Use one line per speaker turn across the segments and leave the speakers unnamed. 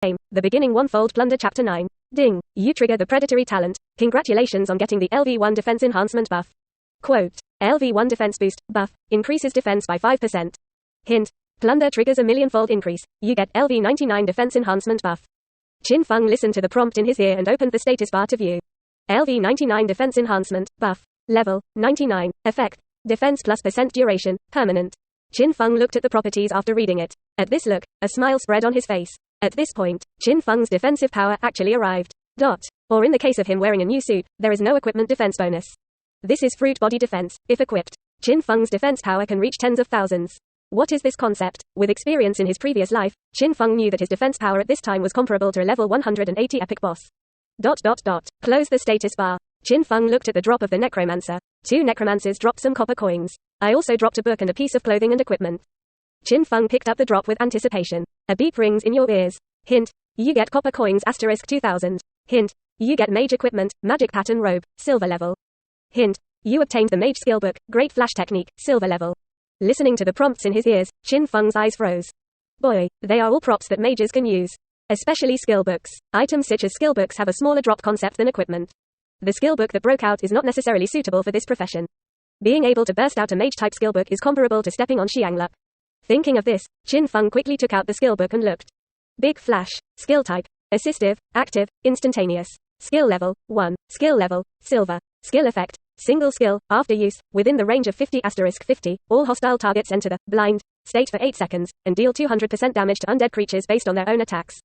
Game. The beginning one-fold Plunder Chapter 9. Ding. You trigger the predatory talent. Congratulations on getting the LV1 defense enhancement buff. Quote. LV1 defense boost, buff, increases defense by 5%. Hint. Plunder triggers a millionfold increase. You get LV99 defense enhancement buff. Qin Feng listened to the prompt in his ear and opened the status bar to view. LV99 defense enhancement, buff, level, 99, effect, defense plus % duration, permanent. Qin Feng looked at the properties after reading it. At this look, a smile spread on his face. At this point, Qin Feng's defensive power actually arrived. Or in the case of him wearing a new suit, there is no equipment defense bonus. This is fruit body defense, if equipped. Qin Feng's defense power can reach tens of thousands. What is this concept? With experience in his previous life, Qin Feng knew that his defense power at this time was comparable to a level 180 epic boss. Close the status bar. Qin Feng looked at the drop of the necromancer. 2 necromancers dropped some copper coins. I also dropped a book and a piece of clothing and equipment. Qin Feng picked up the drop with anticipation. A beep rings in your ears. Hint. You get copper coins * 2000. Hint. You get mage equipment, magic pattern robe, silver level. Hint. You obtained the mage skill book, great flash technique, silver level. Listening to the prompts in his ears, Qin Feng's eyes froze. Boy, they are all props that mages can use. Especially skill books. Items such as skill books have a smaller drop concept than equipment. The skill book that broke out is not necessarily suitable for this profession. Being able to burst out a mage type skill book is comparable to stepping on Xiang luck. Thinking of this, Qin Feng quickly took out the skill book and looked. Big flash, skill type, assistive, active, instantaneous. Skill level, 1, skill level, silver. Skill effect, single skill, after use, within the range of 50*50, all hostile targets enter the blind state for 8 seconds, and deal 200% damage to undead creatures based on their own attacks.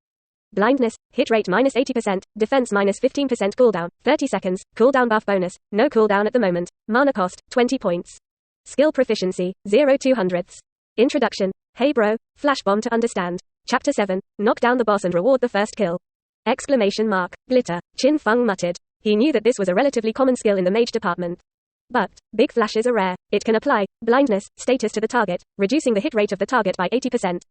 Blindness, hit rate -80%, defense -15% cooldown, 30 seconds, cooldown buff bonus, no cooldown at the moment, mana cost, 20 points. Skill proficiency, 0-200ths. Introduction. Hey bro, flash bomb to understand. Chapter 7, knock down the boss and reward the first kill. Exclamation mark, glitter, Qin Feng muttered. He knew that this was a relatively common skill in the mage department. But, big flashes are rare. It can apply blindness status to the target, reducing the hit rate of the target by 80%.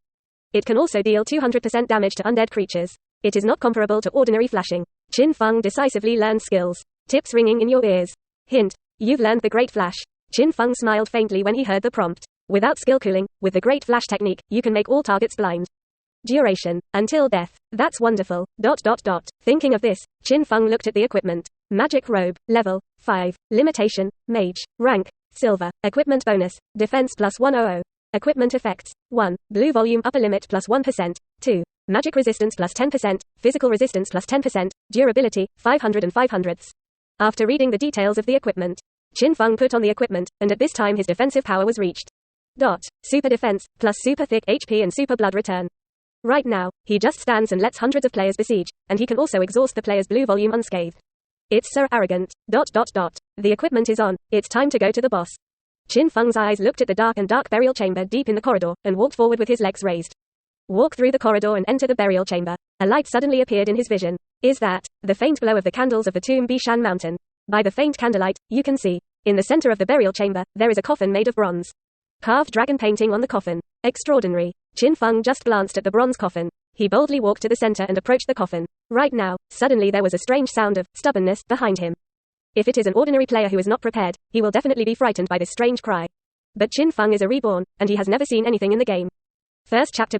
It can also deal 200% damage to undead creatures. It is not comparable to ordinary flashing. Qin Feng decisively learned skills. Tips ringing in your ears. Hint. You've learned the Great Flash. Qin Feng smiled faintly when he heard the prompt. Without skill cooling, with the Great Flash technique, you can make all targets blind. Duration. Until death. That's wonderful. Thinking of this, Qin Feng looked at the equipment. Magic robe. Level. 5. Limitation. Mage. Rank. Silver. Equipment bonus. Defense plus 100. Equipment effects. 1. Blue volume upper limit plus 1%. 2. Magic resistance plus 10%. Physical resistance plus 10%. Durability, 500 and 500ths. After reading the details of the equipment, Qin Feng put on the equipment, and at this time his defensive power was reached. Super defense, plus super thick HP and super blood return. Right now, he just stands and lets hundreds of players besiege, and he can also exhaust the player's blue volume unscathed. It's so arrogant. The equipment is on, it's time to go to the boss. Qin Feng's eyes looked at the dark burial chamber deep in the corridor, and walked forward with his legs raised. Walk through the corridor and enter the burial chamber. A light suddenly appeared in his vision. Is that the faint glow of the candles of the tomb Bishan mountain? By the faint candlelight, you can see, in the center of the burial chamber, there is a coffin made of bronze. Carved dragon painting on the coffin. Extraordinary. Qin Feng just glanced at the bronze coffin. He boldly walked to the center and approached the coffin. Right now, suddenly there was a strange sound of stubbornness behind him. If it is an ordinary player who is not prepared, he will definitely be frightened by this strange cry. But Qin Feng is a reborn, and he has never seen anything in the game. First chapter.